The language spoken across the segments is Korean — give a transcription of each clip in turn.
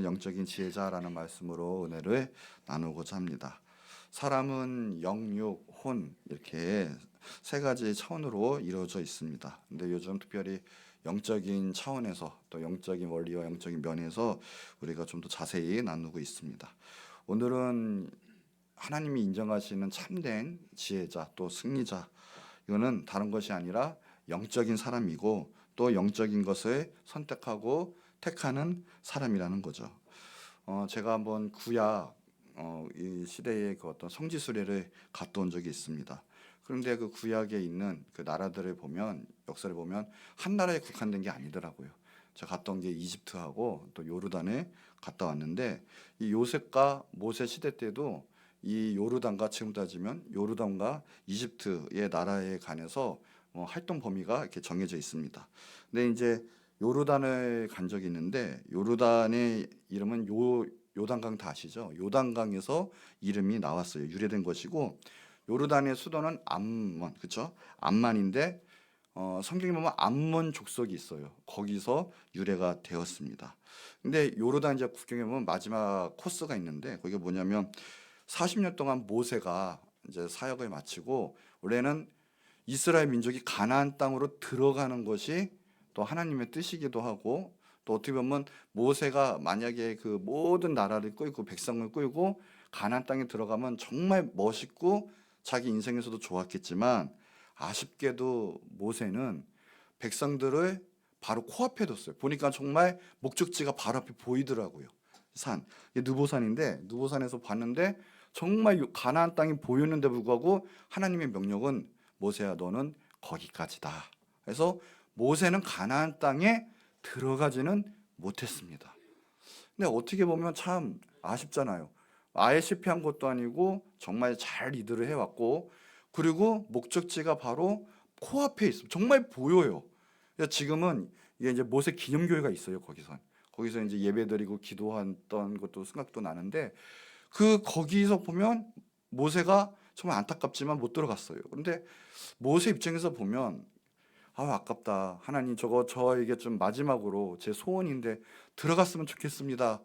오늘은 영적인 지혜자라는 말씀으로 은혜를 나누고자 합니다. 사람은 영, 육, 혼 이렇게 세 가지 차원으로 이루어져 있습니다. 근데 요즘 특별히 영적인 차원에서 또 영적인 원리와 영적인 면에서 우리가 좀 더 자세히 나누고 있습니다. 오늘은 하나님이 인정하시는 참된 지혜자 또 승리자, 이거는 다른 것이 아니라 영적인 사람이고 또 영적인 것을 선택하고 택하는 사람이라는 거죠. 제가 한번 구약 이 시대의 그 어떤 성지 수례를 갔다 온 적이 있습니다. 그런데 그 구약에 있는 그 나라들을 보면, 역사를 보면 한 나라에 국한된 게 아니더라고요. 제가 갔다 온 게 이집트하고 또 요르단에 갔다 왔는데, 이 요셉과 모세 시대 때도 이 요르단과, 지금 따지면 요르단과 이집트의 나라에 관해서 활동 범위가 이렇게 정해져 있습니다. 근데 이제 요르단을 간 적이 있는데, 요르단의 이름은 요단강 다 아시죠? 요단강에서 이름이 나왔어요. 유래된 것이고, 요르단의 수도는 암몬, 그렇죠? 암만인데 성경에 보면 암몬 족속이 있어요. 거기서 유래가 되었습니다. 근데 요르단 이제 국경에 보면 마지막 코스가 있는데, 거기가 뭐냐면 40년 동안 모세가 이제 사역을 마치고, 원래는 이스라엘 민족이 가나안 땅으로 들어가는 것이 또 하나님의 뜻이기도 하고, 또 어떻게 보면 모세가 만약에 그 모든 나라를 끌고 백성을 끌고 가나안 땅에 들어가면 정말 멋있고 자기 인생에서도 좋았겠지만, 아쉽게도 모세는 백성들을 바로 코앞에 뒀어요. 보니까 정말 목적지가 바로 앞에 보이더라고요. 산, 이게 느보산인데, 느보산에서 봤는데 정말 가나안 땅이 보였는데 불구하고 하나님의 명령은 모세야, 너는 거기까지다. 그래서 모세는 가나안 땅에 들어가지는 못했습니다. 근데 어떻게 보면 참 아쉽잖아요. 아예 실패한 것도 아니고 정말 잘 리드를 해왔고, 그리고 목적지가 바로 코앞에 있어요. 정말 보여요. 지금은 이게 이제 모세 기념교회가 있어요. 거기서 이제 예배드리고 기도했던 것도 생각도 나는데, 거기서 보면 모세가 정말 안타깝지만 못 들어갔어요. 그런데 모세 입장에서 보면 아깝다. 하나님, 저에게 좀 마지막으로 제 소원인데 들어갔으면 좋겠습니다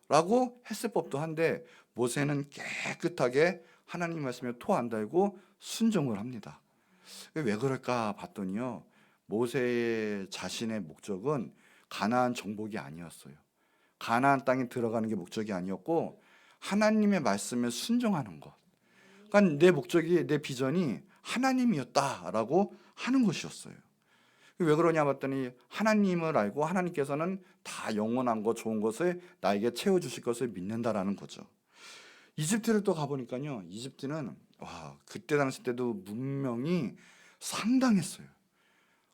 라고 했을 법도 한데, 모세는 깨끗하게 하나님 말씀에 토 안 달고 순종을 합니다. 왜 그럴까 봤더니요, 모세의 자신의 목적은 가나안 정복이 아니었어요. 가나안 땅에 들어가는 게 목적이 아니었고, 하나님의 말씀에 순종하는 것. 그러니까 내 목적이, 내 비전이 하나님이었다라고 하는 것이었어요. 왜 그러냐 봤더니, 하나님을 알고 하나님께서는 다 영원한 것, 좋은 것을 나에게 채워주실 것을 믿는다라는 거죠. 이집트를 또 가보니까요, 이집트는 그때 당시 때도 문명이 상당했어요.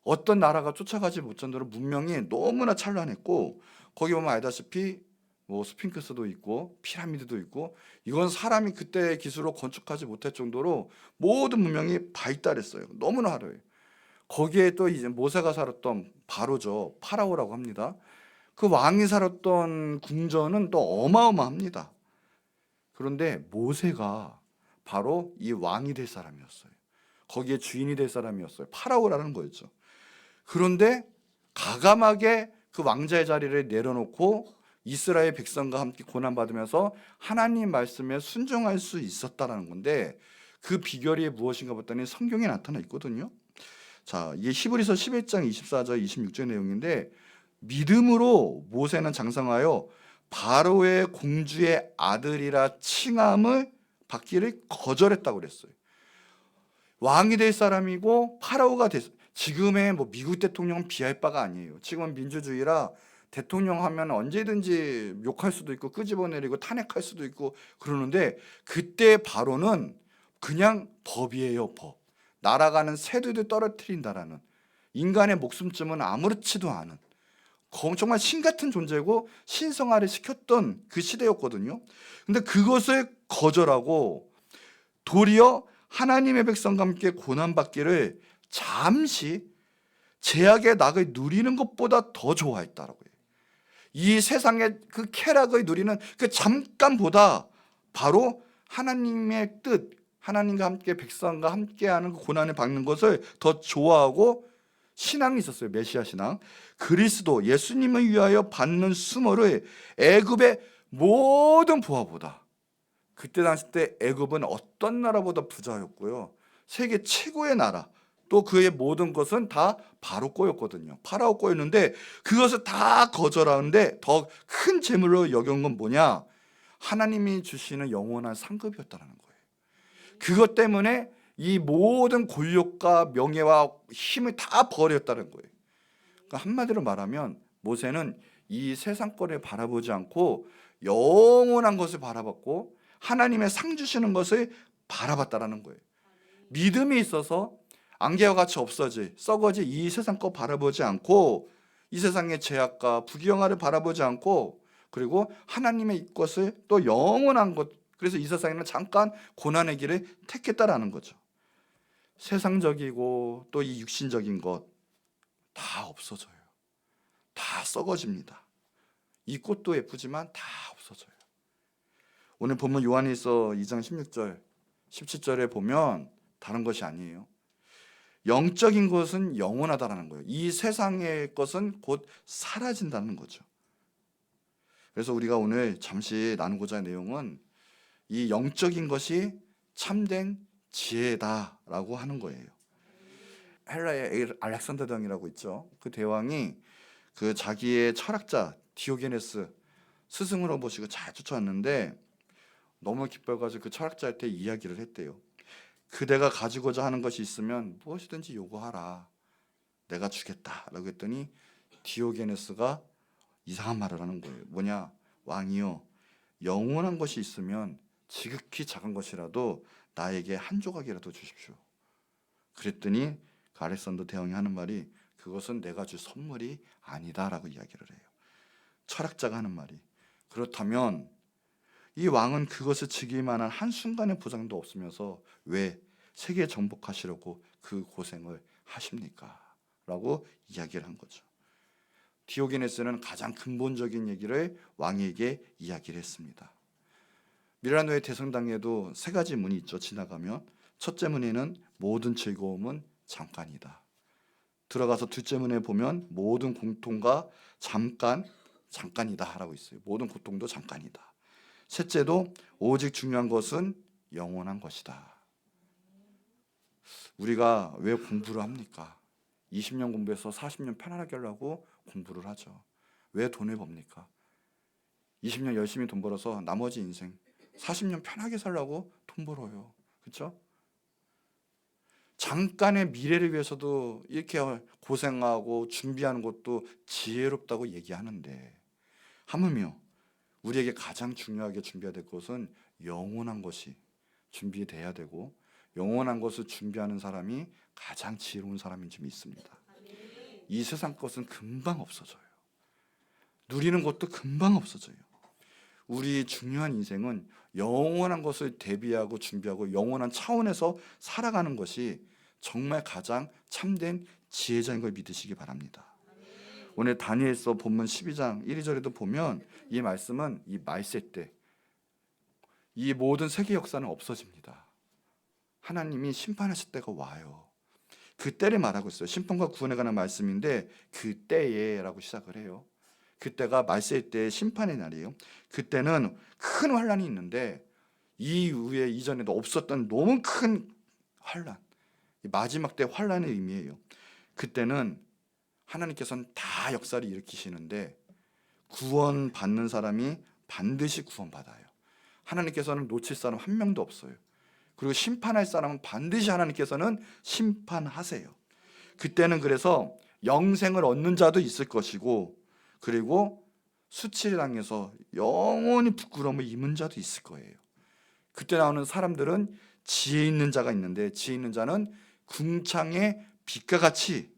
어떤 나라가 쫓아가지 못할 정도로 문명이 너무나 찬란했고, 거기 보면 알다시피 스핑크스도 있고 피라미드도 있고, 이건 사람이 그때의 기술로 건축하지 못할 정도로 모든 문명이 발달했어요. 너무나 화려해요. 거기에 또 이제 모세가 살았던 바로죠, 파라오라고 합니다. 그 왕이 살았던 궁전은 또 어마어마합니다. 그런데 모세가 바로 이 왕이 될 사람이었어요. 거기에 주인이 될 사람이었어요. 파라오라는 거였죠. 그런데 가감하게 그 왕자의 자리를 내려놓고 이스라엘 백성과 함께 고난받으면서 하나님 말씀에 순종할 수 있었다라는 건데, 그 비결이 무엇인가 봤더니 성경에 나타나 있거든요. 자, 이게 히브리서 11장 24절 26절 내용인데, 믿음으로 모세는 장성하여 바로의 공주의 아들이라 칭함을 받기를 거절했다고 그랬어요. 왕이 될 사람이고 파라오가 됐어요. 지금의 미국 대통령은 비할 바가 아니에요. 지금은 민주주의라 대통령 하면 언제든지 욕할 수도 있고 끄집어내리고 탄핵할 수도 있고 그러는데, 그때 바로는 그냥 법이에요, 법. 날아가는 새들도 떨어뜨린다라는, 인간의 목숨쯤은 아무렇지도 않은 정말 신 같은 존재고 신성화를 시켰던 그 시대였거든요. 근데 그것을 거절하고 도리어 하나님의 백성과 함께 고난받기를 잠시 제약의 낙을 누리는 것보다 더 좋아했다라고 해요. 이 세상의 그 쾌락을 누리는 그 잠깐보다 바로 하나님의 뜻, 하나님과 함께 백성과 함께하는 그 고난을 받는 것을 더 좋아하고 신앙이 있었어요. 메시아 신앙. 그리스도 예수님을 위하여 받는 수모를 애굽의 모든 부하보다, 그때 당시 때 애굽은 어떤 나라보다 부자였고요, 세계 최고의 나라, 또 그의 모든 것은 다 바로 거였거든요. 파라오 거였는데 그것을 다 거절하는데 더 큰 재물로 여긴 건 뭐냐? 하나님이 주시는 영원한 상급이었다는 거예요. 그것 때문에 이 모든 권력과 명예와 힘을 다 버렸다는 거예요. 그러니까 한마디로 말하면 모세는 이 세상 거를 바라보지 않고 영원한 것을 바라봤고 하나님의 상 주시는 것을 바라봤다라는 거예요. 믿음이 있어서 안개와 같이 썩어지 이 세상 거 바라보지 않고 이 세상의 죄악과 부귀영화를 바라보지 않고, 그리고 하나님의 것을 또 영원한 것, 그래서 이 세상에는 잠깐 고난의 길을 택했다라는 거죠. 세상적이고 또 이 육신적인 것 다 없어져요. 다 썩어집니다. 이 꽃도 예쁘지만 다 없어져요. 오늘 본문 요한일서 2장 16절 17절에 보면 다른 것이 아니에요. 영적인 것은 영원하다라는 거예요. 이 세상의 것은 곧 사라진다는 거죠. 그래서 우리가 오늘 잠시 나누고자 할 내용은 이 영적인 것이 참된 지혜다라고 하는 거예요. 헬라의 알렉산더 대왕이라고 있죠. 그 대왕이 그 자기의 철학자 디오게네스 스승으로 모시고 잘 쫓아왔는데 너무 기뻐가지고 그 철학자한테 이야기를 했대요. 그대가 가지고자 하는 것이 있으면 무엇이든지 요구하라. 내가 주겠다라고 했더니 디오게네스가 이상한 말을 하는 거예요. 뭐냐? 왕이요, 영원한 것이 있으면 지극히 작은 것이라도 나에게 한 조각이라도 주십시오. 그랬더니 그 알렉산더 대왕이 하는 말이, 그것은 내가 줄 선물이 아니다라고 이야기를 해요. 철학자가 하는 말이. 그렇다면 이 왕은 그것을 지킬 만한 한순간의 보장도 없으면서 왜 세계 정복하시려고 그 고생을 하십니까? 라고 이야기를 한 거죠. 디오게네스는 가장 근본적인 얘기를 왕에게 이야기를 했습니다. 밀라노의 대성당에도 세 가지 문이 있죠. 지나가면 첫째 문에는 모든 즐거움은 잠깐이다. 들어가서 둘째 문에 보면 모든 공통과 잠깐이다 라고 있어요. 모든 고통도 잠깐이다. 셋째도 오직 중요한 것은 영원한 것이다. 우리가 왜 공부를 합니까? 20년 공부해서 40년 편안하게 하려고 공부를 하죠. 왜 돈을 법니까? 20년 열심히 돈 벌어서 나머지 인생 40년 편하게 살려고 돈 벌어요. 그렇죠? 잠깐의 미래를 위해서도 이렇게 고생하고 준비하는 것도 지혜롭다고 얘기하는데, 하물며 우리에게 가장 중요하게 준비해야 될 것은 영원한 것이 준비돼야 되고, 영원한 것을 준비하는 사람이 가장 지혜로운 사람인 줄 믿습니다. 이 세상 것은 금방 없어져요. 누리는 것도 금방 없어져요. 우리 중요한 인생은 영원한 것을 대비하고 준비하고 영원한 차원에서 살아가는 것이 정말 가장 참된 지혜자인 걸 믿으시기 바랍니다. 오늘 다니엘서 본문 12장 1, 2절에도 보면 이 말씀은 이 말세 때 이 모든 세계 역사는 없어집니다. 하나님이 심판하실 때가 와요. 그 때를 말하고 있어요. 심판과 구원에 관한 말씀인데 그 때에라고 시작을 해요. 그때가 말세 때의 심판의 날이에요. 그때는 큰 환란이 있는데 이후에 이전에도 없었던 너무 큰 환란, 마지막 때 환란의 의미예요. 그때는 하나님께서는 다 역사를 일으키시는데 구원받는 사람이 반드시 구원받아요. 하나님께서는 놓칠 사람 한 명도 없어요. 그리고 심판할 사람은 반드시 하나님께서는 심판하세요. 그때는 그래서 영생을 얻는 자도 있을 것이고, 그리고 수치를 당해서 영원히 부끄러움을 입은 자도 있을 거예요. 그때 나오는 사람들은 지혜 있는 자가 있는데, 지혜 있는 자는 궁창의 빛과 같이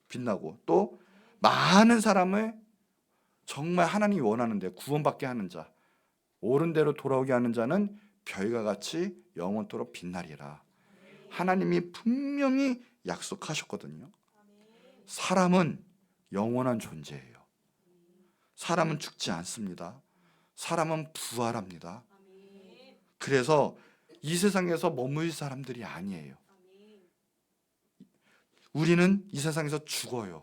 빛나고, 또 많은 사람을 정말 하나님이 원하는데 구원받게 하는 자, 옳은 대로 돌아오게 하는 자는 별과 같이 영원토록 빛나리라. 하나님이 분명히 약속하셨거든요. 사람은 영원한 존재예요. 사람은 죽지 않습니다. 사람은 부활합니다. 그래서 이 세상에서 머물 사람들이 아니에요. 우리는 이 세상에서 죽어요.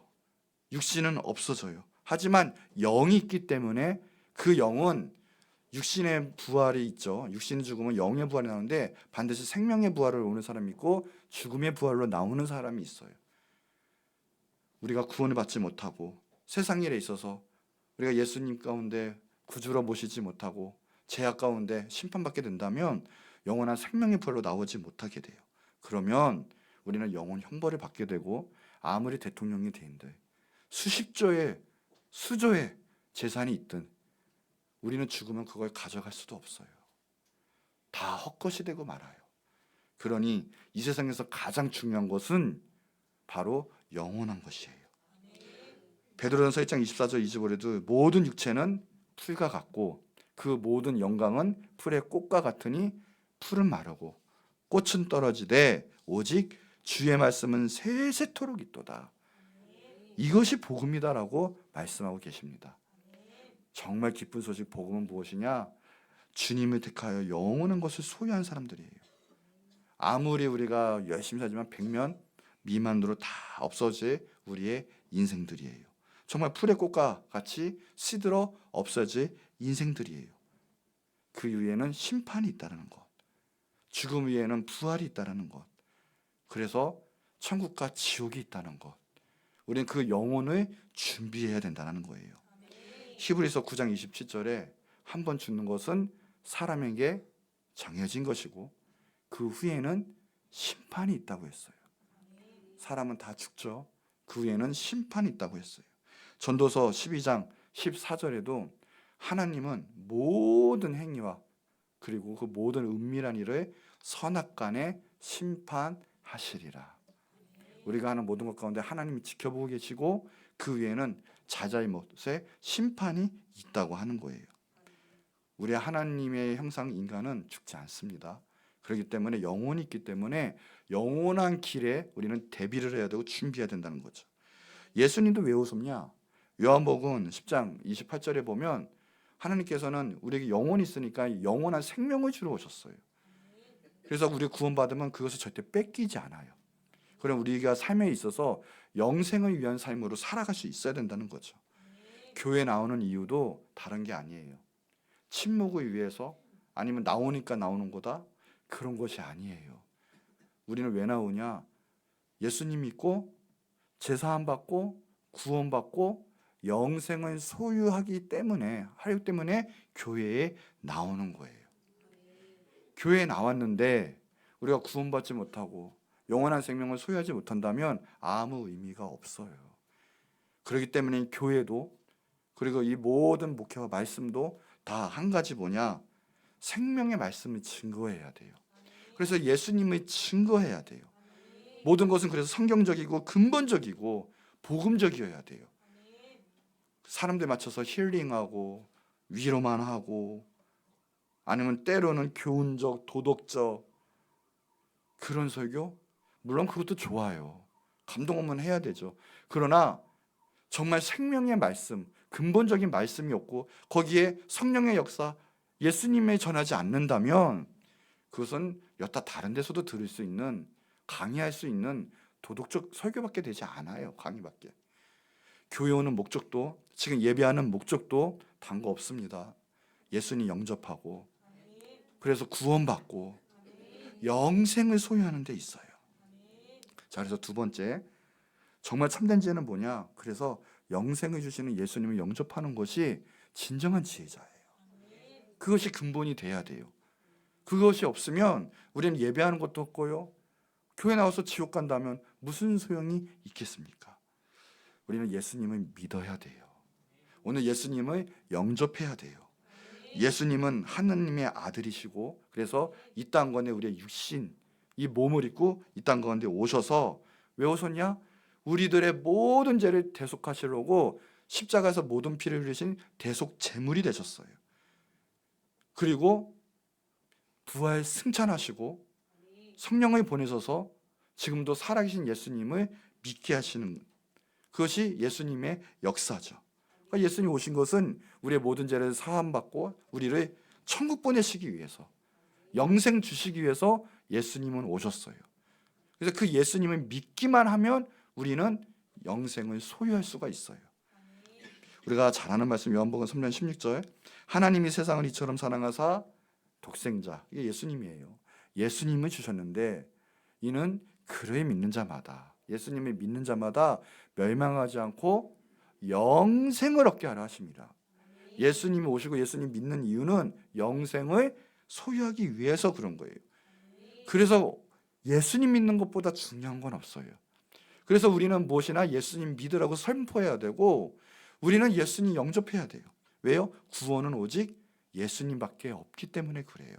육신은 없어져요. 하지만 영이 있기 때문에 그 영은 육신의 부활이 있죠. 육신이 죽으면 영의 부활이 나오는데 반드시 생명의 부활을 오는 사람이 있고 죽음의 부활로 나오는 사람이 있어요. 우리가 구원을 받지 못하고 세상 일에 있어서 우리가 예수님 가운데 구주로 모시지 못하고 죄악 가운데 심판받게 된다면 영원한 생명의 부활로 나오지 못하게 돼요. 그러면 우리는 영원 형벌을 받게 되고 아무리 대통령이 되는데 수십조의 수조의 재산이 있든 우리는 죽으면 그걸 가져갈 수도 없어요. 다 헛것이 되고 말아요. 그러니 이 세상에서 가장 중요한 것은 바로 영원한 것이에요. 베드로전서 1장 24절 25절에도 모든 육체는 풀과 같고 그 모든 영광은 풀의 꽃과 같으니 풀은 마르고 꽃은 떨어지되 오직 주의 말씀은 세세토록 있도다. 이것이 복음이다라고 말씀하고 계십니다. 정말 기쁜 소식 복음은 무엇이냐? 주님을 택하여 영원한 것을 소유한 사람들이에요. 아무리 우리가 열심히 살지만 100년 미만으로 다 없어질 우리의 인생들이에요. 정말 풀의 꽃과 같이 시들어 없어질 인생들이에요. 그 위에는 심판이 있다는 것, 죽음 위에는 부활이 있다는 것, 그래서 천국과 지옥이 있다는 것, 우리는 그 영혼을 준비해야 된다는 거예요. 히브리서 9장 27절에 한 번 죽는 것은 사람에게 정해진 것이고 그 후에는 심판이 있다고 했어요. 사람은 다 죽죠. 그 후에는 심판이 있다고 했어요. 전도서 12장 14절에도 하나님은 모든 행위와 그리고 그 모든 은밀한 일을 선악간에 심판하시리라. 우리가 하는 모든 것 가운데 하나님이 지켜보고 계시고 그 위에는 자잘못의 심판이 있다고 하는 거예요. 우리 하나님의 형상 인간은 죽지 않습니다. 그렇기 때문에 영혼이 있기 때문에 영원한 길에 우리는 대비를 해야 되고 준비해야 된다는 거죠. 예수님도 왜 오셨냐? 요한복음 10장 28절에 보면 하나님께서는 우리에게 영혼이 있으니까 영원한 생명을 주러 오셨어요. 그래서 우리가 구원받으면 그것을 절대 뺏기지 않아요. 그럼 우리가 삶에 있어서 영생을 위한 삶으로 살아갈 수 있어야 된다는 거죠. 교회 나오는 이유도 다른 게 아니에요. 침묵을 위해서 아니면 나오니까 나오는 거다? 그런 것이 아니에요. 우리는 왜 나오냐? 예수님 믿고 제사함 받고 구원 받고 영생을 소유하기 때문에 하기 때문에 교회에 나오는 거예요. 교회에 나왔는데 우리가 구원받지 못하고 영원한 생명을 소유하지 못한다면 아무 의미가 없어요. 그렇기 때문에 교회도 그리고 이 모든 목회와 말씀도 다 한 가지 뭐냐? 생명의 말씀을 증거해야 돼요. 그래서 예수님을 증거해야 돼요. 모든 것은 그래서 성경적이고 근본적이고 복음적이어야 돼요. 사람들 맞춰서 힐링하고 위로만 하고 아니면 때로는 교훈적, 도덕적 그런 설교? 물론 그것도 좋아요. 감동하면 해야 되죠. 그러나 정말 생명의 말씀, 근본적인 말씀이 없고 거기에 성령의 역사, 예수님을 전하지 않는다면 그것은 여타 다른 데서도 들을 수 있는 강의할 수 있는 도덕적 설교밖에 되지 않아요. 강의밖에. 교회 오는 목적도 지금 예배하는 목적도 다른 거 없습니다. 예수님 영접하고 그래서 구원받고 영생을 소유하는 데 있어요. 자, 그래서 두 번째 정말 참된 지혜는 뭐냐? 그래서 영생을 주시는 예수님을 영접하는 것이 진정한 지혜자예요. 그것이 근본이 돼야 돼요. 그것이 없으면 우리는 예배하는 것도 없고요. 교회 나와서 지옥 간다면 무슨 소용이 있겠습니까? 우리는 예수님을 믿어야 돼요. 오늘 예수님을 영접해야 돼요. 예수님은 하느님의 아들이시고 그래서 이 땅 가운데 우리의 육신, 이 몸을 입고 이 땅 가운데 오셔서 왜 오셨냐? 우리들의 모든 죄를 대속하시려고 십자가에서 모든 피를 흘리신 대속 제물이 되셨어요. 그리고 부활 승천하시고 성령을 보내셔서 지금도 살아계신 예수님을 믿게 하시는 그것이 예수님의 역사죠. 그러니까 예수님 오신 것은 우리의 모든 죄를 사함받고 우리를 천국 보내시기 위해서 영생 주시기 위해서 예수님은 오셨어요. 그래서 그 예수님을 믿기만 하면 우리는 영생을 소유할 수가 있어요. 우리가 잘 아는 말씀 요한복음 3장 16절 하나님이 세상을 이처럼 사랑하사 독생자, 이게 예수님이에요. 예수님을 주셨는데 이는 그를 믿는 자마다, 예수님을 믿는 자마다 멸망하지 않고 영생을 얻게 하라 하십니다. 예수님이 오시고 예수님 믿는 이유는 영생을 소유하기 위해서 그런 거예요. 그래서 예수님 믿는 것보다 중요한 건 없어요. 그래서 우리는 무엇이나 예수님 믿으라고 선포해야 되고 우리는 예수님 영접해야 돼요. 왜요? 구원은 오직 예수님밖에 없기 때문에 그래요.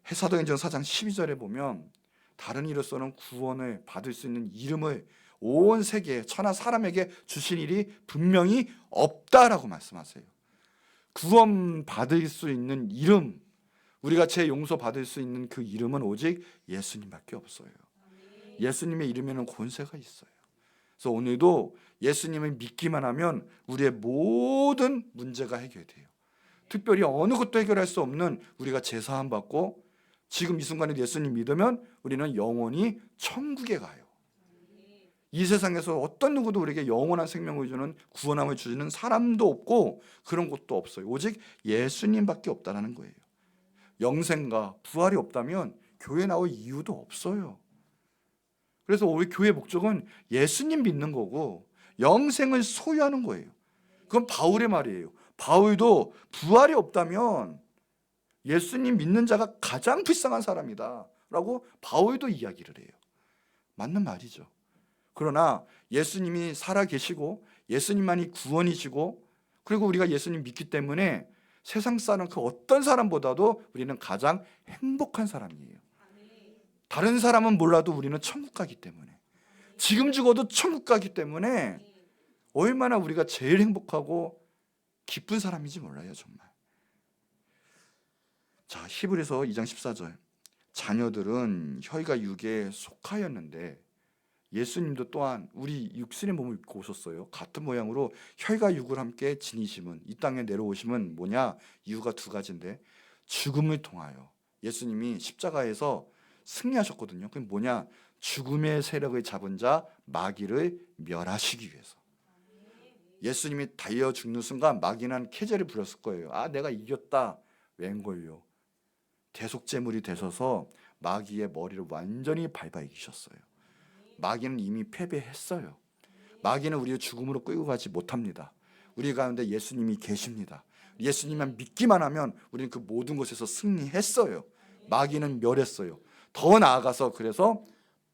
사도행전 4장 12절에 보면 다른 이로서는 구원을 받을 수 있는 이름을 온 세계 천하 사람에게 주신 일이 분명히 없다라고 말씀하세요. 구원 받을 수 있는 이름, 우리가 죄 용서 받을 수 있는 그 이름은 오직 예수님밖에 없어요. 예수님의 이름에는 권세가 있어요. 그래서 오늘도 예수님을 믿기만 하면 우리의 모든 문제가 해결돼요. 특별히 어느 것도 해결할 수 없는 우리가 제사함 받고 지금 이 순간에 예수님 믿으면 우리는 영원히 천국에 가요. 이 세상에서 어떤 누구도 우리에게 영원한 생명을 주는 구원함을 주는 사람도 없고 그런 것도 없어요. 오직 예수님밖에 없다는 거예요. 영생과 부활이 없다면 교회 나올 이유도 없어요. 그래서 우리 교회의 목적은 예수님 믿는 거고 영생을 소유하는 거예요. 그건 바울의 말이에요. 바울도 부활이 없다면 예수님 믿는 자가 가장 불쌍한 사람이다 라고 바울도 이야기를 해요. 맞는 말이죠. 그러나 예수님이 살아계시고 예수님만이 구원이시고 그리고 우리가 예수님 믿기 때문에 세상 사람 그 어떤 사람보다도 우리는 가장 행복한 사람이에요. 다른 사람은 몰라도 우리는 천국 가기 때문에, 지금 죽어도 천국 가기 때문에 얼마나 우리가 제일 행복하고 기쁜 사람인지 몰라요, 정말. 자, 히브리서 2장 14절. 자녀들은 혈과 육에 속하였는데 예수님도 또한 우리 육신의 몸을 입고 오셨어요. 같은 모양으로 혈과 육을 함께 지니심은, 이 땅에 내려오심은 뭐냐? 이유가 두 가지인데, 죽음을 통하여 예수님이 십자가에서 승리하셨거든요. 그게 뭐냐? 죽음의 세력을 잡은 자 마귀를 멸하시기 위해서. 예수님이 달려 죽는 순간 마귀는 캐제를 부렸을 거예요. 아, 내가 이겼다. 웬걸요? 대속제물이 되셔서 마귀의 머리를 완전히 밟아 이기셨어요. 마귀는 이미 패배했어요. 마귀는 우리를 죽음으로 끌고 가지 못합니다. 우리 가운데 예수님이 계십니다. 예수님만 믿기만 하면 우리는 그 모든 것에서 승리했어요. 마귀는 멸했어요. 더 나아가서 그래서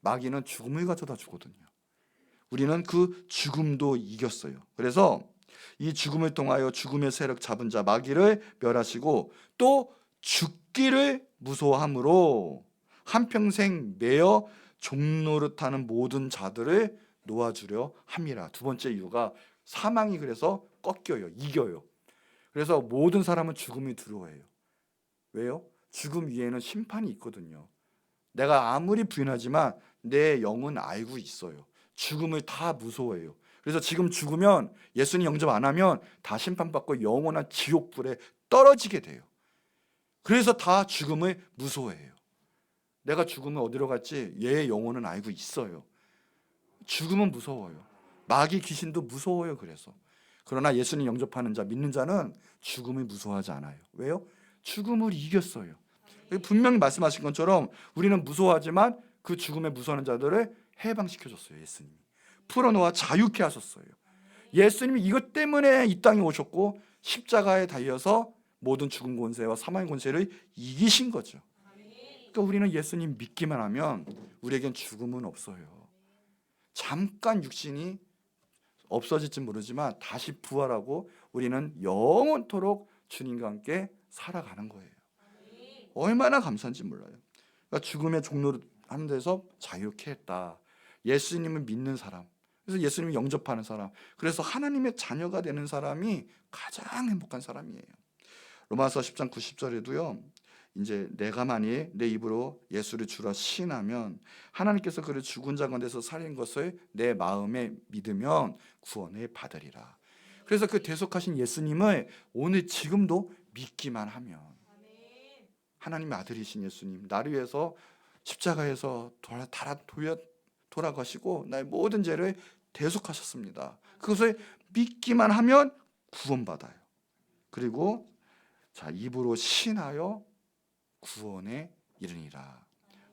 마귀는 죽음을 가져다 주거든요. 우리는 그 죽음도 이겼어요. 그래서 이 죽음을 통하여 죽음의 세력 잡은 자 마귀를 멸하시고 또 죽기를 무소함으로 한평생 매어 종노릇하는 모든 자들을 놓아주려 함이라. 두 번째 이유가 사망이 그래서 꺾여요. 이겨요. 그래서 모든 사람은 죽음이 두려워해요. 왜요? 죽음 위에는 심판이 있거든요. 내가 아무리 부인하지만 내 영은 알고 있어요. 죽음을 다 무서워해요. 그래서 지금 죽으면 예수님 영접 안 하면 다 심판받고 영원한 지옥불에 떨어지게 돼요. 그래서 다 죽음을 무서워해요. 내가 죽으면 어디로 갈지 얘의 영혼은 알고 있어요. 죽음은 무서워요. 마귀 귀신도 무서워요. 그래서 그러나 예수님 영접하는 자, 믿는 자는 죽음을 무서워하지 않아요. 왜요? 죽음을 이겼어요. 분명히 말씀하신 것처럼 우리는 무서워하지만 그 죽음에 무서워하는 자들을 해방시켜줬어요. 예수님이 풀어놓아 자유케 하셨어요. 예수님이 이것 때문에 이 땅에 오셨고 십자가에 달려서 모든 죽음 권세와 사망의 권세를 이기신 거죠. 그러니까 우리는 예수님 믿기만 하면 우리에겐 죽음은 없어요. 잠깐 육신이 없어질지 모르지만 다시 부활하고 우리는 영원토록 주님과 함께 살아가는 거예요. 얼마나 감사한지 몰라요. 그러니까 죽음의 종로를 하는 데서 자유케 했다. 예수님을 믿는 사람, 그래서 예수님을 영접하는 사람, 그래서 하나님의 자녀가 되는 사람이 가장 행복한 사람이에요. 로마서 10장 90절에도요. 이제 내가 만일 내 입으로 예수를 주라 시인하면 하나님께서 그를 죽은 자 가운데서 살린 것을 내 마음에 믿으면 구원을 받으리라. 그래서 그 대속하신 예수님을 오늘 지금도 믿기만 하면, 하나님의 아들이신 예수님, 나를 위해서 십자가에서 돌아가시고 나의 모든 죄를 대속하셨습니다. 그것을 믿기만 하면 구원받아요. 그리고 자, 입으로 신하여 구원에 이르니라.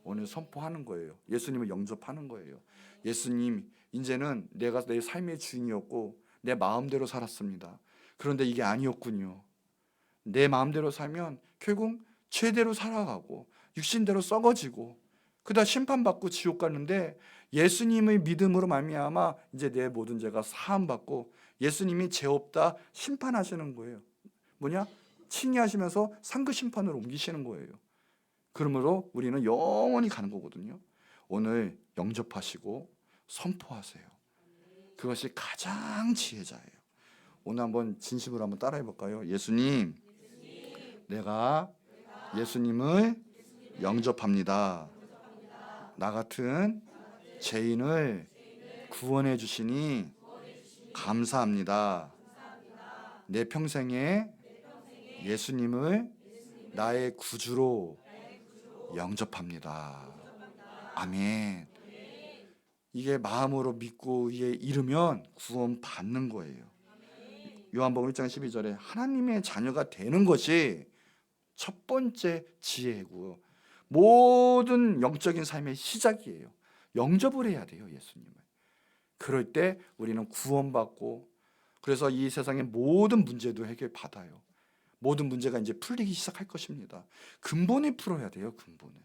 오늘 선포하는 거예요. 예수님을 영접하는 거예요. 예수님, 이제는 내가 내 삶의 주인이었고 내 마음대로 살았습니다. 그런데 이게 아니었군요. 내 마음대로 살면 결국 죄대로 살아가고 육신대로 썩어지고 그러다 심판받고 지옥 가는데, 예수님의 믿음으로 말미암아 이제 내 모든 죄가 사함받고 예수님이 죄 없다 심판하시는 거예요. 뭐냐? 칭의하시면서 상급 심판으로 옮기시는 거예요. 그러므로 우리는 영원히 가는 거거든요. 오늘 영접하시고 선포하세요. 그것이 가장 지혜자예요. 오늘 한번 진심으로 한번 따라해 볼까요? 예수님, 내가 예수님을 영접합니다. 나 같은 죄인을 구원해 주시니 감사합니다. 내 평생에 예수님을 나의 구주로 영접합니다. 아멘. 이게 마음으로 믿고 이에 이르면 구원 받는 거예요. 요한복음 1장 12절에 하나님의 자녀가 되는 것이 첫 번째 지혜고요. 모든 영적인 삶의 시작이에요. 영접을 해야 돼요, 예수님을. 그럴 때 우리는 구원받고, 그래서 이 세상의 모든 문제도 해결받아요. 모든 문제가 이제 풀리기 시작할 것입니다. 근본을 풀어야 돼요, 근본을.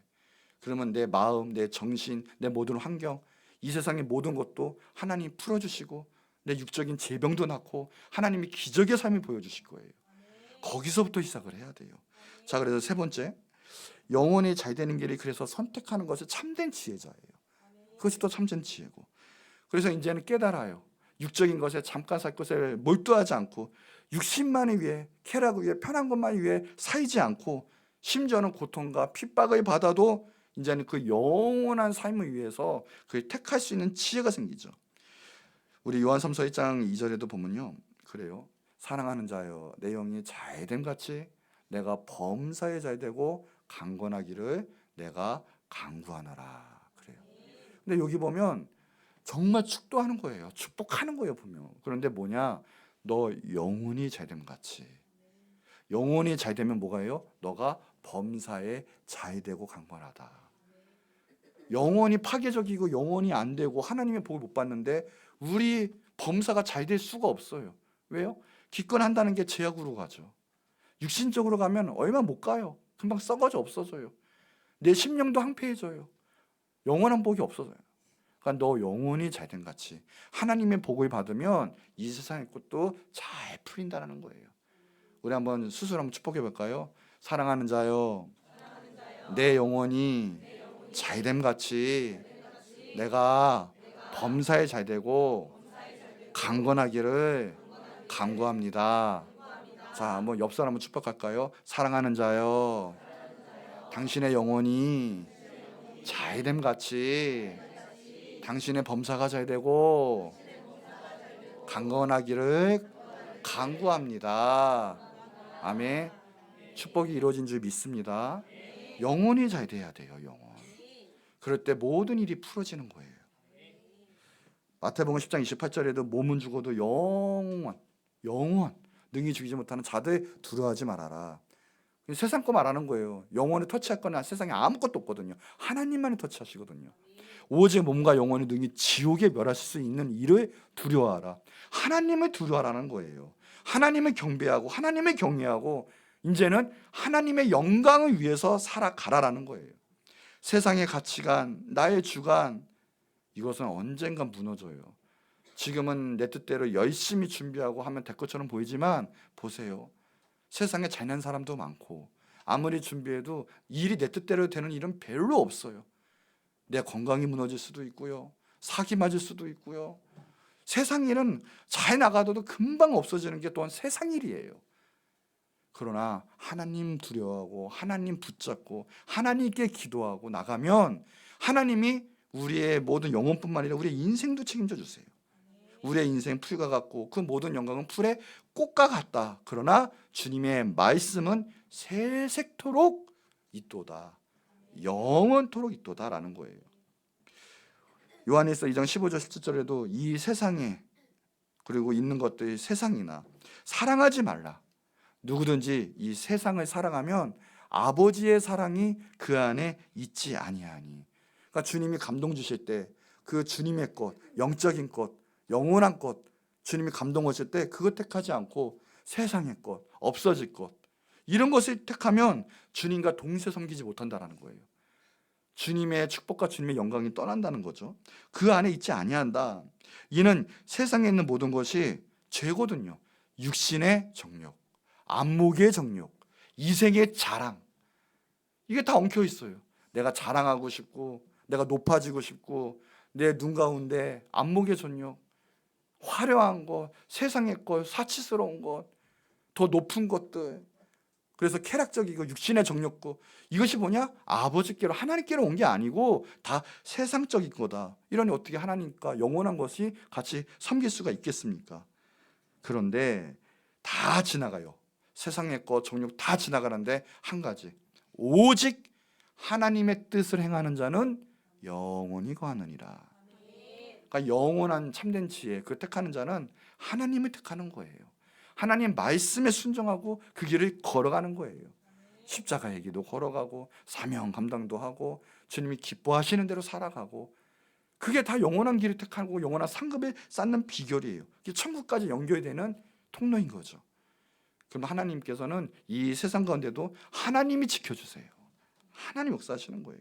그러면 내 마음, 내 정신, 내 모든 환경, 이 세상의 모든 것도 하나님이 풀어주시고 내 육적인 질병도 낫고 하나님이 기적의 삶을 보여주실 거예요. 거기서부터 시작을 해야 돼요. 자, 그래서 세 번째, 영혼이 잘 되는 길이 그래서 선택하는 것이 참된 지혜자예요. 그것이 또 참된 지혜고, 그래서 이제는 깨달아요. 육적인 것에 잠깐 살 것에 몰두하지 않고 육신만을 위해, 쾌락을 위해, 편한 것만 위해 살지 않고, 심지어는 고통과 핍박을 받아도 이제는 그 영원한 삶을 위해서 그걸 택할 수 있는 지혜가 생기죠. 우리 요한삼서 1장 2절에도 보면요, 그래요. 사랑하는 자여, 내 영이 잘됨 같이 내가 범사에 잘되고 강건하기를 내가 간구하노라. 그래요. 근데 여기 보면 정말 축도하는 거예요. 축복하는 거예요, 보면. 그런데 뭐냐? 너 영혼이 잘됨 같이. 영혼이 잘되면 뭐가요? 너가 범사에 잘되고 강건하다. 영혼이 파괴적이고 영혼이 안 되고 하나님의 복을 못 받는데 우리 범사가 잘 될 수가 없어요. 왜요? 기권한다는 게 제약으로 가죠. 육신적으로 가면 얼마 못 가요. 금방 썩어져 없어져요. 내 심령도 황폐해져요. 영원한 복이 없어져요. 그러니까 너 영혼이 잘된 같이 하나님의 복을 받으면 이 세상의 것도 잘 풀린다는 거예요. 우리 한번 스스로 한번 축복해 볼까요? 사랑하는 자여, 내 영혼이 잘됨 같이 내가 범사에 잘되고 강건하기를 간구합니다. 자, 한번 옆 사람 한번 축복할까요? 사랑하는 자여, 당신의 영혼이 잘됨 같이 당신의 범사가 잘되고 강건하기를 간구합니다. 아멘. 축복이 이루어진 줄 믿습니다. 영혼이 잘 돼야 돼요, 영혼. 그럴 때 모든 일이 풀어지는 거예요. 마태복음 10장 28절에도 몸은 죽어도 영원 능히 죽이지 못하는 자들 두려워하지 말아라. 세상 거 말하는 거예요. 영혼을 터치할 거나 세상에 아무것도 없거든요. 하나님만이 터치하시거든요. 오직 몸과 영혼이 능히 지옥에 멸하실 수 있는 일을 두려워하라. 하나님을 두려워하라는 거예요. 하나님을 경배하고 하나님을 경외하고 이제는 하나님의 영광을 위해서 살아가라라는 거예요. 세상의 가치관, 나의 주관, 이것은 언젠가 무너져요. 지금은 내 뜻대로 열심히 준비하고 하면 될 것처럼 보이지만 보세요. 세상에 잘난 사람도 많고 아무리 준비해도 일이 내 뜻대로 되는 일은 별로 없어요. 내 건강이 무너질 수도 있고요. 사기 맞을 수도 있고요. 세상 일은 잘 나가도 금방 없어지는 게 또한 세상 일이에요. 그러나 하나님 두려워하고 하나님 붙잡고 하나님께 기도하고 나가면 하나님이 우리의 모든 영혼뿐만 아니라 우리의 인생도 책임져 주세요. 우리의 인생 풀과 같고 그 모든 영광은 풀의 꽃과 같다. 그러나 주님의 말씀은 세색토록 있도다. 영원토록 있도다라는 거예요. 요한일서 2장 15절 17절에도 이 세상에 그리고 있는 것들이 세상이나 사랑하지 말라. 누구든지 이 세상을 사랑하면 아버지의 사랑이 그 안에 있지 아니하니. 그러니까 주님이 감동 주실 때 그 주님의 것, 영적인 것, 영원한 것, 주님이 감동 오실 때 그것 택하지 않고 세상의 것, 없어질 것, 이런 것을 택하면 주님과 동시에 섬기지 못한다는 거예요. 주님의 축복과 주님의 영광이 떠난다는 거죠. 그 안에 있지 아니한다. 이는 세상에 있는 모든 것이 죄거든요. 육신의 정욕, 안목의 정욕, 이생의 자랑, 이게 다 엉켜 있어요. 내가 자랑하고 싶고, 내가 높아지고 싶고, 내 눈 가운데 안목의 정욕, 화려한 것, 세상의 것, 사치스러운 것, 더 높은 것들, 그래서 쾌락적이고 육신의 정욕고, 이것이 뭐냐? 아버지께로 하나님께로 온 게 아니고 다 세상적인 거다. 이러니 어떻게 하나님과 영원한 것이 같이 섬길 수가 있겠습니까? 그런데 다 지나가요. 세상의 것, 정욕 다 지나가는데 한 가지, 오직 하나님의 뜻을 행하는 자는 영원히 거하느니라. 그러니까 영원한 참된 지혜, 그 택하는 자는 하나님을 택하는 거예요. 하나님 말씀에 순종하고 그 길을 걸어가는 거예요. 십자가의 길도 걸어가고 사명 감당도 하고 주님이 기뻐하시는 대로 살아가고, 그게 다 영원한 길을 택하고 영원한 상급을 쌓는 비결이에요. 이게 천국까지 연결되는 통로인 거죠. 그럼 하나님께서는 이 세상 가운데도 하나님이 지켜주세요. 하나님 역사하시는 거예요.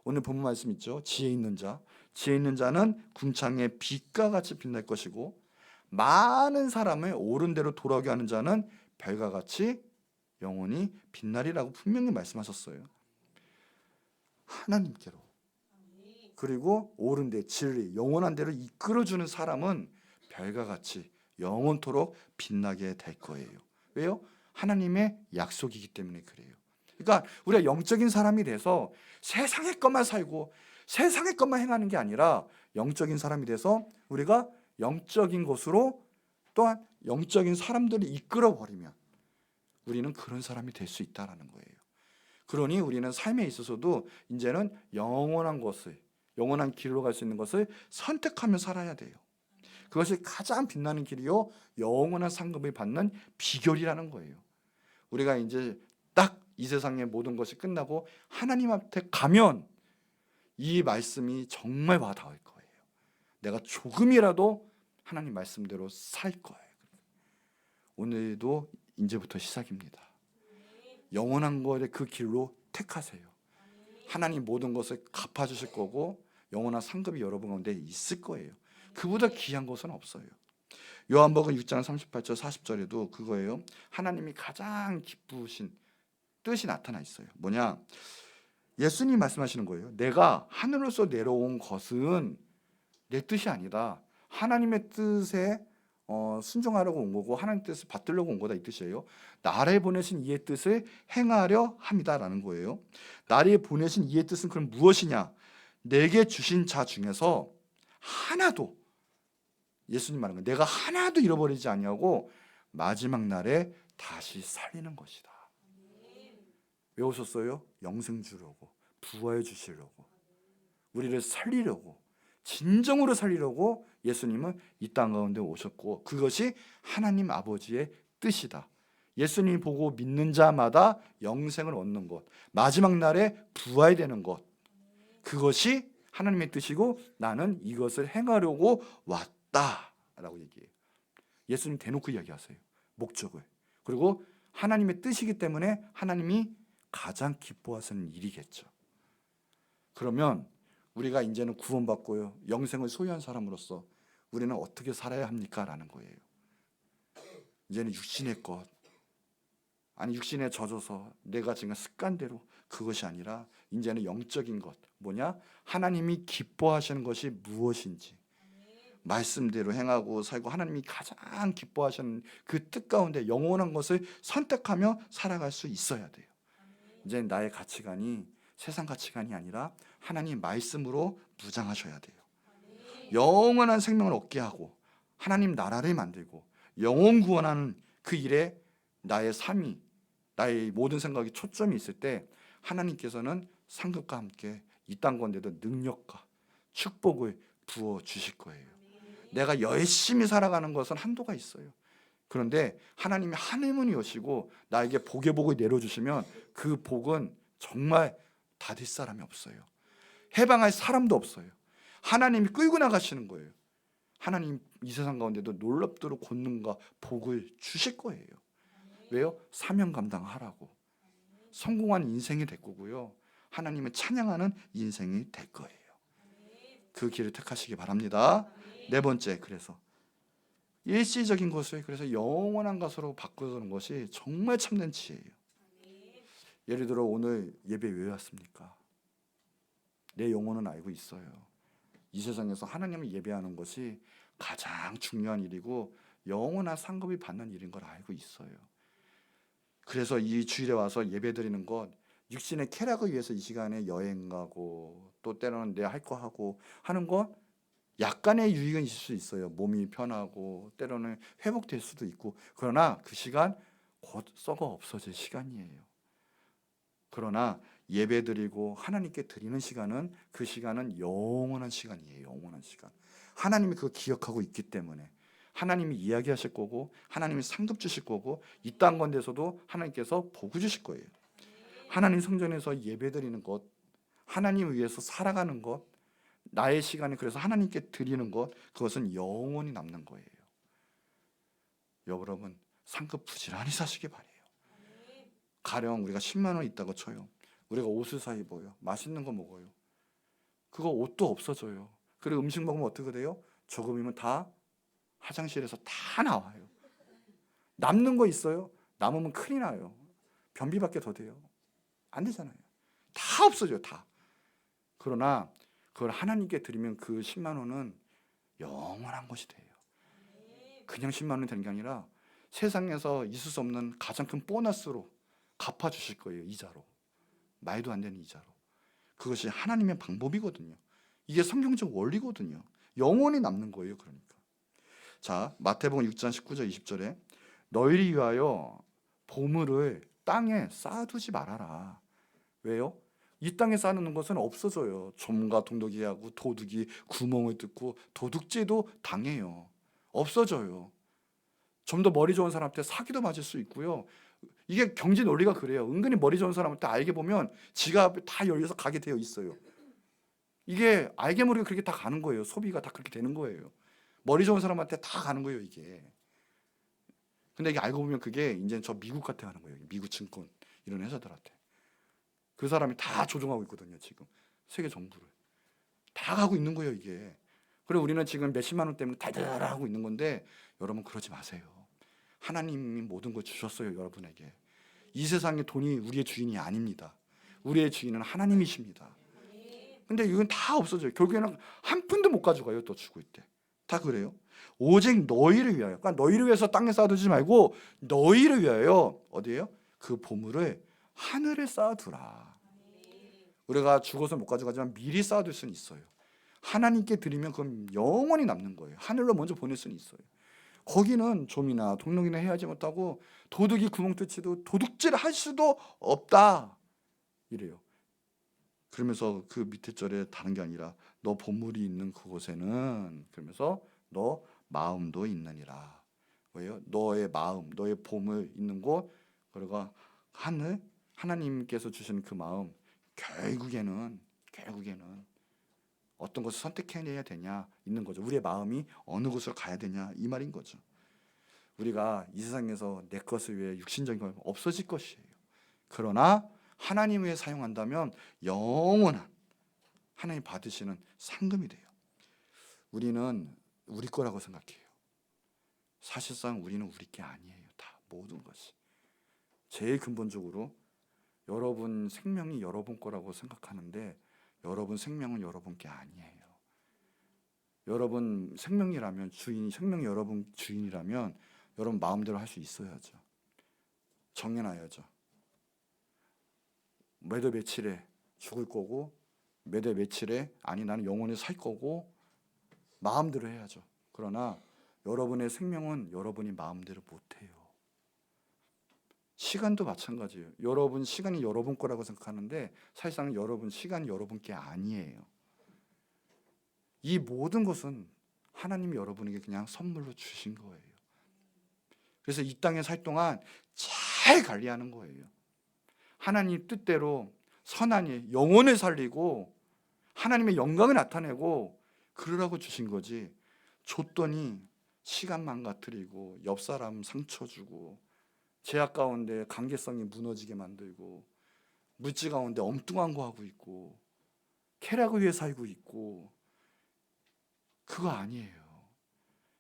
오늘 본문 말씀 있죠. 지혜 있는 자, 지혜 있는 자는 궁창의 빛과 같이 빛날 것이고 많은 사람을 옳은 대로 돌아오게 하는 자는 별과 같이 영원히 빛나리라고 분명히 말씀하셨어요. 하나님께로, 그리고 옳은 데, 진리, 영원한 데로 이끌어주는 사람은 별과 같이 영원토록 빛나게 될 거예요. 왜요? 하나님의 약속이기 때문에 그래요. 그러니까 우리가 영적인 사람이 돼서 세상의 것만 살고 세상의 것만 행하는 게 아니라 영적인 사람이 돼서 우리가 영적인 것으로 또한 영적인 사람들을 이끌어버리면 우리는 그런 사람이 될 수 있다는 거예요. 그러니 우리는 삶에 있어서도 이제는 영원한 것을, 영원한 길로 갈 수 있는 것을 선택하며 살아야 돼요. 그것이 가장 빛나는 길이요 영원한 상급을 받는 비결이라는 거예요. 우리가 이제 딱 이 세상의 모든 것이 끝나고 하나님 앞에 가면 이 말씀이 정말 와닿을 거예요. 내가 조금이라도 하나님 말씀대로 살 거예요. 오늘도 이제부터 시작입니다. 영원한 것의 그 길로 택하세요. 하나님 모든 것을 갚아주실 거고 영원한 상급이 여러분 가운데 있을 거예요. 그보다 귀한 것은 없어요. 요한복음 6장 38절 40절에도 그거예요. 하나님이 가장 기쁘신 뜻이 나타나 있어요. 뭐냐? 예수님이 말씀하시는 거예요. 내가 하늘로서 내려온 것은 내 뜻이 아니다. 하나님의 뜻에 순종하려고 온 거고 하나님 뜻을 받들려고 온 거다, 이 뜻이에요. 나를 보내신 이의 뜻을 행하려 함이다라는 거예요. 나를 보내신 이의 뜻은 그럼 무엇이냐? 내게 주신 자 중에서 하나도, 예수님 말하는 거예요. 내가 하나도 잃어버리지 아니하고 마지막 날에 다시 살리는 것이다. 왜 오셨어요? 영생 주려고, 부활 주시려고, 우리를 살리려고, 진정으로 살리려고 예수님은 이 땅 가운데 오셨고, 그것이 하나님 아버지의 뜻이다. 예수님 보고 믿는 자마다 영생을 얻는 것, 마지막 날에 부활되는 것, 그것이 하나님의 뜻이고 나는 이것을 행하려고 왔다라고 얘기해요. 예수님 대놓고 이야기하세요. 목적을. 그리고 하나님의 뜻이기 때문에 하나님이 가장 기뻐하시는 일이겠죠. 그러면 우리가 이제는 구원받고요 영생을 소유한 사람으로서 우리는 어떻게 살아야 합니까? 라는 거예요. 이제는 육신의 것, 아니 육신에 젖어서 내가 지금 습관대로, 그것이 아니라 이제는 영적인 것, 뭐냐? 하나님이 기뻐하시는 것이 무엇인지 말씀대로 행하고 살고 하나님이 가장 기뻐하시는 그 뜻 가운데 영원한 것을 선택하며 살아갈 수 있어야 돼요. 이제 나의 가치관이 세상 가치관이 아니라 하나님 말씀으로 무장하셔야 돼요. 영원한 생명을 얻게 하고 하나님 나라를 만들고 영혼 구원하는 그 일에 나의 삶이, 나의 모든 생각이 초점이 있을 때 하나님께서는 상급과 함께 이 땅 가운데도 능력과 축복을 부어 주실 거예요. 내가 열심히 살아가는 것은 한도가 있어요. 그런데 하나님이 하늘문이 여시고 나에게 복의 복을 내려주시면 그 복은 정말 닫을 사람이 없어요. 해방할 사람도 없어요. 하나님이 끌고 나가시는 거예요. 하나님 이 세상 가운데도 놀랍도록 권능과 복을 주실 거예요. 왜요? 사명 감당하라고. 성공한 인생이 될 거고요. 하나님을 찬양하는 인생이 될 거예요. 그 길을 택하시기 바랍니다. 네 번째, 그래서 일시적인 것을 그래서 영원한 것으로 바꾸는 것이 정말 참된 지혜예요. 예를 들어 오늘 예배 왜 왔습니까? 내 영혼은 알고 있어요. 이 세상에서 하나님을 예배하는 것이 가장 중요한 일이고 영원한 상급이 받는 일인 걸 알고 있어요. 그래서 이 주일에 와서 예배드리는 것, 육신의 쾌락을 위해서 이 시간에 여행 가고 또 때로는 내 할 거 하고 하는 것 약간의 유익은 있을 수 있어요. 몸이 편하고 때로는 회복될 수도 있고. 그러나 그 시간 곧 썩어 없어질 시간이에요. 그러나 예배드리고 하나님께 드리는 시간은 그 시간은 영원한 시간이에요. 영원한 시간. 하나님이 그거 기억하고 있기 때문에 하나님이 이야기하실 거고 하나님이 상급 주실 거고 이 땅 건데서도 하나님께서 복을 주실 거예요. 하나님 성전에서 예배드리는 것, 하나님을 위해서 살아가는 것, 나의 시간을 그래서 하나님께 드리는 것, 그것은 영원히 남는 거예요. 여러분 상급 부지런히 사시기 바래요. 가령 우리가 10만 원 있다고 쳐요. 우리가 옷을 사 입어요. 맛있는 거 먹어요. 그거 옷도 없어져요. 그리고 음식 먹으면 어떻게 돼요? 조금이면 다 화장실에서 다 나와요. 남는 거 있어요? 남으면 큰일 나요. 변비밖에 더 돼요. 안 되잖아요. 다 없어져요. 다. 그러나 그걸 하나님께 드리면 그 10만 원은 영원한 것이 돼요. 그냥 10만 원이 되는 게 아니라 세상에서 있을 수 없는 가장 큰 보너스로 갚아주실 거예요. 이자로. 말도 안 되는 이자로. 그것이 하나님의 방법이거든요. 이게 성경적 원리거든요. 영원히 남는 거예요. 그러니까. 자, 마태복음 6장 19절 20절에 너희를 위하여 보물을 땅에 쌓아두지 말아라. 왜요? 이 땅에 쌓아놓는 것은 없어져요. 좀과 동독이하고 도둑이 구멍을 뚫고 도둑질도 당해요. 없어져요. 좀 더 머리 좋은 사람한테 사기도 맞을 수 있고요. 이게 경제 논리가 그래요. 은근히 머리 좋은 사람한테 알게 보면 지갑이 다 열려서 가게 되어 있어요. 이게 알게 모르게 그렇게 다 가는 거예요. 소비가 다 그렇게 되는 거예요. 머리 좋은 사람한테 다 가는 거예요, 이게. 근데 이게 알고 보면 그게 이제 저 미국한테 가는 거예요. 미국 증권 이런 회사들한테. 그 사람이 다 조종하고 있거든요, 지금. 세계 정부를. 다 가고 있는 거예요, 이게. 그리고 우리는 지금 몇십만 원 때문에 달달하고 있는 건데 여러분 그러지 마세요. 하나님이 모든 걸 주셨어요, 여러분에게. 이 세상의 돈이 우리의 주인이 아닙니다. 우리의 주인은 하나님이십니다. 근데 이건 다 없어져요. 결국에는 한 푼도 못 가져가요, 또 죽을 때. 다 그래요. 오직 너희를 위하여. 그러니까 너희를 위해서 땅에 쌓아두지 말고 너희를 위하여 어디예요? 그 보물을 하늘에 쌓아두라. 우리가 죽어서 못 가져가지만 미리 쌓아둘 수는 있어요. 하나님께 드리면 그건 영원히 남는 거예요. 하늘로 먼저 보낼 수는 있어요. 거기는 좀이나 동록이나 해야지 못하고 도둑이 구멍 뚫지도 도둑질 할 수도 없다. 이래요. 그러면서 그 밑에 절에 다른 게 아니라 너 보물이 있는 그곳에는 그러면서 너 마음도 있느니라. 왜요? 너의 마음, 너의 보물 있는 곳, 그리고 하늘, 하나님께서 주신 그 마음, 결국에는 어떤 것을 선택해내야 되냐 있는 거죠. 우리의 마음이 어느 곳으로 가야 되냐 이 말인 거죠. 우리가 이 세상에서 내 것을 위해 육신적인 걸 없어질 것이에요. 그러나 하나님 위해 사용한다면 영원한 하나님 받으시는 상금이 돼요. 우리는 우리 거라고 생각해요. 사실상 우리는 우리 게 아니에요. 다 모든 것이. 제일 근본적으로 여러분 생명이 여러분 거라고 생각하는데 여러분 생명은 여러분 게 아니에요. 여러분 생명이라면 생명이 여러분 주인이라면 여러분 마음대로 할 수 있어야죠. 정해놔야죠. 몇 월 며칠에 죽을 거고 몇 월 며칠에 아니 나는 영원히 살 거고 마음대로 해야죠. 그러나 여러분의 생명은 여러분이 마음대로 못해요. 시간도 마찬가지예요. 여러분 시간이 여러분 거라고 생각하는데 사실상 여러분 시간이 여러분 게 아니에요. 이 모든 것은 하나님이 여러분에게 그냥 선물로 주신 거예요. 그래서 이 땅에 살 동안 잘 관리하는 거예요. 하나님 뜻대로 선한 일, 영혼을 살리고 하나님의 영광을 나타내고 그러라고 주신 거지. 줬더니 시간 망가뜨리고 옆 사람 상처 주고 죄악 가운데 관계성이 무너지게 만들고 물질 가운데 엉뚱한 거 하고 있고 쾌락을 위해 살고 있고, 그거 아니에요.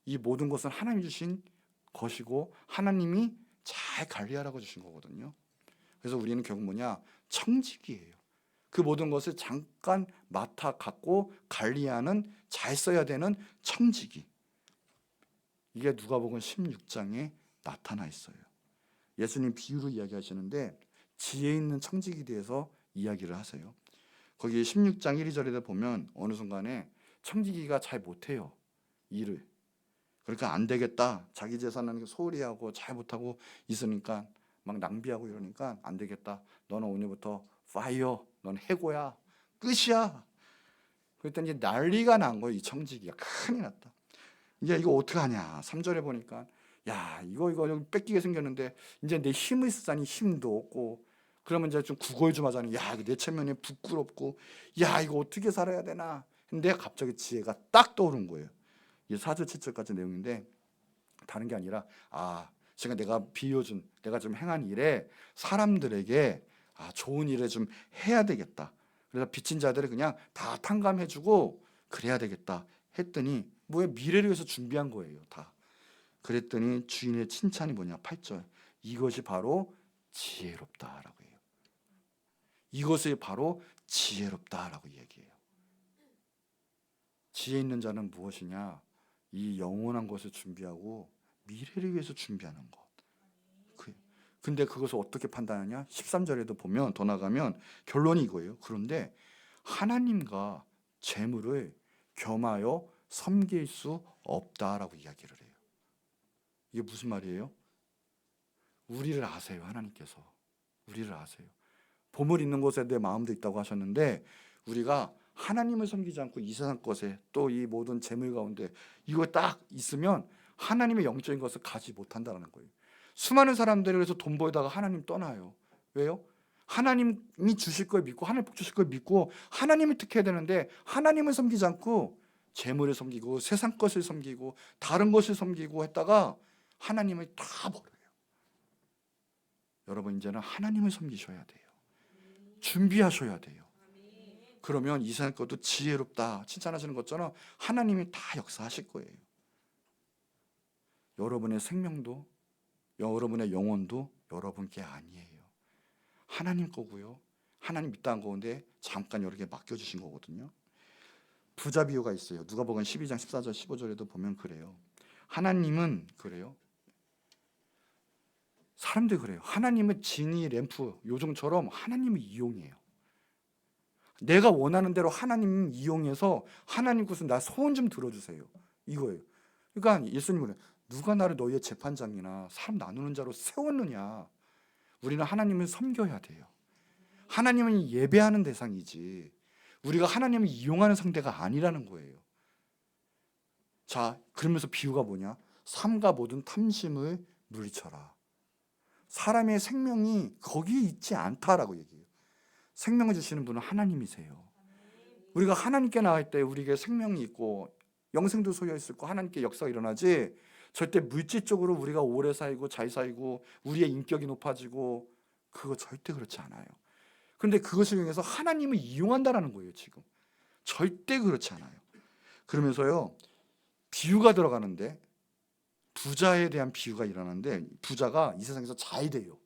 이 모든 것은 하나님이 주신 것이고 하나님이 잘 관리하라고 주신 거거든요. 그래서 우리는 결국 뭐냐? 청직이에요. 그 모든 것을 잠깐 맡아 갖고 관리하는, 잘 써야 되는 청지기. 이게 누가복음 16장에 나타나 있어요. 예수님 비유로 이야기하시는데 지혜 있는 청지기에 대해서 이야기를 하세요. 거기 16장 1, 2절에 보면 어느 순간에 청지기가 잘 못해요, 일을. 그러니까 안 되겠다, 자기 재산은 소홀히 하고 잘 못하고 있으니까 막 낭비하고 이러니까 안 되겠다, 너는 오늘부터 파이어, 넌 해고야, 끝이야. 그랬더니 난리가 난 거예요. 이 청지기가 큰일 났다. 이제 이거 어떻게 하냐. 3절에 보니까 야, 이거 뺏기게 생겼는데 이제 내 힘을 쓰자니 힘도 없고, 그러면 이제 좀 구걸 좀 하자니 야, 내 체면이 부끄럽고, 야, 이거 어떻게 살아야 되나. 근데 갑자기 지혜가 딱 떠오른 거예요. 이게 4절 7절까지 내용인데 다른 게 아니라, 지금 내가 비워준, 내가 좀 행한 일에 사람들에게 좋은 일을 좀 해야 되겠다. 그래서 빚진 자들을 그냥 다 탕감해주고 그래야 되겠다 했더니 미래를 위해서 준비한 거예요, 다. 그랬더니 주인의 칭찬이 뭐냐, 8절. 이것이 바로 지혜롭다라고 해요. 이것이 바로 지혜롭다라고 얘기해요. 지혜 있는 자는 무엇이냐? 이 영원한 것을 준비하고 미래를 위해서 준비하는 것. 근데 그것을 어떻게 판단하냐? 13절에도 보면, 더 나가면 결론이 이거예요. 그런데 하나님과 재물을 겸하여 섬길 수 없다라고 이야기를 해요. 이게 무슨 말이에요? 우리를 아세요. 하나님께서 우리를 아세요. 보물 있는 곳에 내 마음도 있다고 하셨는데, 우리가 하나님을 섬기지 않고 이 세상 것에, 또 이 모든 재물 가운데 이거 딱 있으면 하나님의 영적인 것을 가지 못한다는 거예요. 수많은 사람들이 그래서 돈 벌다가 하나님 떠나요. 왜요? 하나님이 주실 걸 믿고, 하나님 복 주실 걸 믿고 하나님을 택해야 되는데, 하나님을 섬기지 않고 재물을 섬기고 세상 것을 섬기고 다른 것을 섬기고 했다가 하나님을 다 버려요. 여러분, 이제는 하나님을 섬기셔야 돼요. 준비하셔야 돼요. 그러면 이 세상 것도 지혜롭다 칭찬하시는 것처럼 하나님이 다 역사하실 거예요. 여러분의 생명도, 여러분의 영혼도 여러분께 아니에요. 하나님 거고요. 하나님 이 땅 가운데 잠깐 여러 개 맡겨주신 거거든요. 부자 비유가 있어요. 누가복음 12장 14절 15절에도 보면 그래요. 하나님은 그래요. 사람들 그래요. 하나님은 지니, 램프, 요정처럼 하나님을 이용해요. 내가 원하는 대로 하나님 이용해서 하나님 것은 나 소원 좀 들어주세요, 이거예요. 그러니까 예수님은 그래요. 누가 나를 너희의 재판장이나 사람 나누는 자로 세웠느냐. 우리는 하나님을 섬겨야 돼요. 하나님은 예배하는 대상이지 우리가 하나님을 이용하는 상대가 아니라는 거예요. 자, 그러면서 비유가 뭐냐? 삼가 모든 탐심을 물리쳐라. 사람의 생명이 거기에 있지 않다라고 얘기해요. 생명을 주시는 분은 하나님이세요. 우리가 하나님께 나갈 때 우리에게 생명이 있고 영생도 소유할 수 있고 하나님께 역사가 일어나지, 절대 물질적으로 우리가 오래 살고 잘 살고 우리의 인격이 높아지고 그거 절대 그렇지 않아요. 그런데 그것을 이용해서 하나님을 이용한다라는 거예요. 지금 절대 그렇지 않아요. 그러면서요, 비유가 들어가는데, 부자에 대한 비유가 일어나는데, 부자가 이 세상에서 잘 돼요.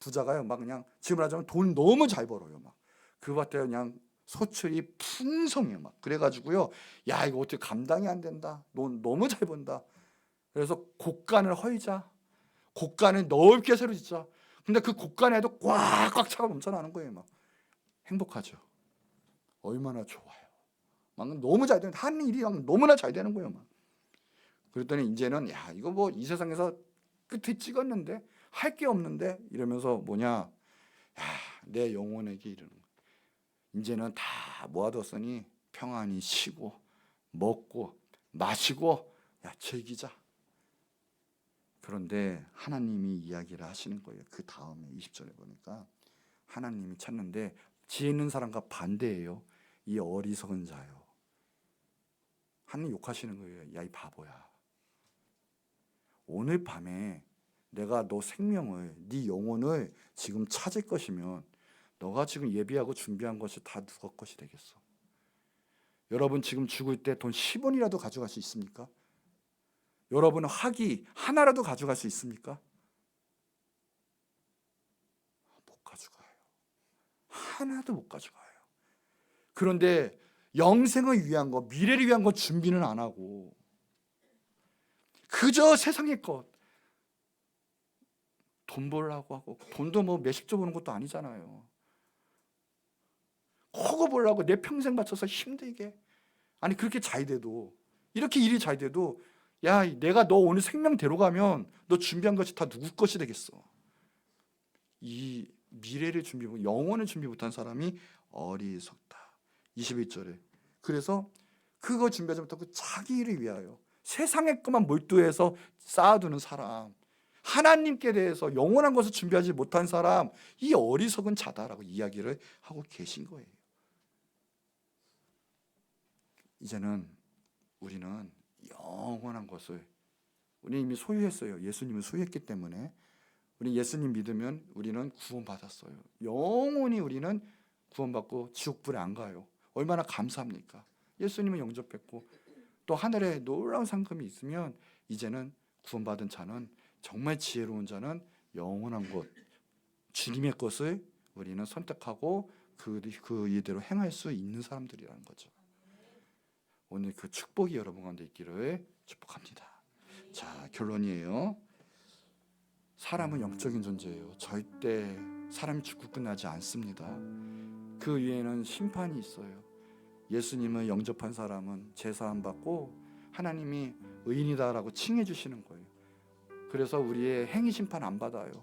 부자가요, 막 그냥 지금 말하자면 돈 너무 잘 벌어요. 막 그 밭에 그냥 소출이 풍성해요. 막 그래가지고요, 야, 이거 어떻게 감당이 안 된다. 돈 너무 잘 번다. 그래서 곳간을 헐자, 곳간을 넓게 새로 짓자. 근데 그 곳간에도 꽉꽉 차가 넘쳐나는 거예요. 막 행복하죠. 얼마나 좋아요. 막 너무 잘 되는, 하는 일이 막 너무나 잘 되는 거예요. 막 그랬더니 이제는 야, 이거 뭐 이 세상에서 끝에 찍었는데 할 게 없는데 이러면서 뭐냐, 야, 내 영혼에게 이르는 거예요. 이제는 다 모아뒀으니 평안히 쉬고 먹고 마시고 즐기자. 그런데 하나님이 이야기를 하시는 거예요. 그 다음에 20절에 보니까 하나님이 찾는데 지혜 있는 사람과 반대예요. 이 어리석은 자요. 하나님 욕하시는 거예요. 야, 이 바보야. 오늘 밤에 내가 너 생명을, 네 영혼을 지금 찾을 것이면 너가 지금 예비하고 준비한 것이 다 누구 것이 되겠어? 여러분 지금 죽을 때 돈 10원이라도 가져갈 수 있습니까? 여러분은 학위 하나라도 가져갈 수 있습니까? 못 가져가요. 하나도 못 가져가요. 그런데 영생을 위한 거, 미래를 위한 거 준비는 안 하고 그저 세상의 것, 돈 벌려고 하고, 돈도 뭐 몇십조 버는 것도 아니잖아요. 그거 벌려고 내 평생 바쳐서 힘들게, 아니 그렇게 잘 돼도, 이렇게 일이 잘 돼도 야, 내가 너 오늘 생명 데려가면 너 준비한 것이 다 누구 것이 되겠어? 이 미래를 준비, 영혼을 준비 못한 사람이 어리석다. 21절에 그래서 그거 준비하지 못하고 자기 일을 위하여 세상의 것만 몰두해서 쌓아두는 사람, 하나님께 대해서 영원한 것을 준비하지 못한 사람, 이 어리석은 자다라고 이야기를 하고 계신 거예요. 이제는 우리는 영원한 것을 우리 이미 소유했어요. 예수님을 소유했기 때문에 우리 예수님 믿으면 우리는 구원받았어요. 영원히 우리는 구원받고 지옥불에 안 가요. 얼마나 감사합니까? 예수님을 영접했고 또 하늘에 놀라운 상금이 있으면 이제는 구원받은 자는, 정말 지혜로운 자는 영원한 것, 주님의 것을 우리는 선택하고 그 이대로 행할 수 있는 사람들이라는 거죠. 오늘 그 축복이 여러분 가운데 있기를 축복합니다. 자, 결론이에요. 사람은 영적인 존재예요. 절대 사람이 죽고 끝나지 않습니다. 그 위에는 심판이 있어요. 예수님을 영접한 사람은 제사함 받고 하나님이 의인이다라고 칭해 주시는 거예요. 그래서 우리의 행위 심판 안 받아요.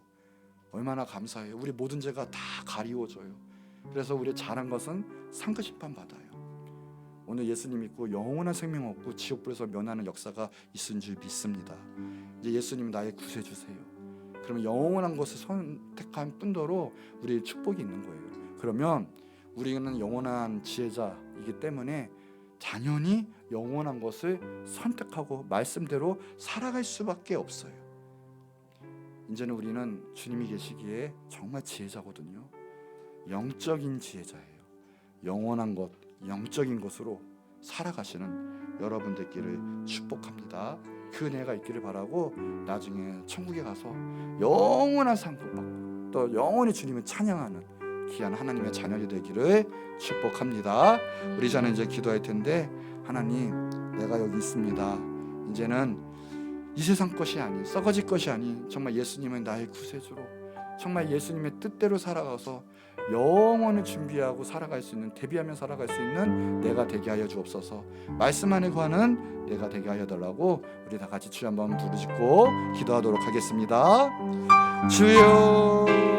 얼마나 감사해요. 우리 모든 죄가 다 가리워져요. 그래서 우리 잘한 것은 상급 심판 받아요. 오늘 예수님 믿고 영원한 생명 얻고 지옥불에서 면하는 역사가 있은 줄 믿습니다. 이제 예수님 나의 구세주세요. 그러면 영원한 것을 선택한 뿐더러 우리의 축복이 있는 거예요. 그러면 우리는 영원한 지혜자이기 때문에 당연히 영원한 것을 선택하고 말씀대로 살아갈 수밖에 없어요. 이제는 우리는 주님이 계시기에 정말 지혜자거든요. 영적인 지혜자예요. 영원한 것, 영적인 것으로 살아가시는 여러분들끼를 축복합니다. 그 은혜가 있기를 바라고 나중에 천국에 가서 영원한 상급 받고 또 영원히 주님을 찬양하는 귀한 하나님의 자녀이 되기를 축복합니다. 우리 자는 이제 기도할 텐데, 하나님, 내가 여기 있습니다. 이제는 이 세상 것이 아닌, 썩어질 것이 아닌 정말 예수님은 나의 구세주로, 정말 예수님의 뜻대로 살아가서 영원을 준비하고 살아갈 수 있는, 대비하며 살아갈 수 있는 내가 되게 하여 주옵소서. 말씀 안에 구하는 내가 되게 하여 달라고 우리 다 같이 주여 한번 부르짖고 기도하도록 하겠습니다. 주여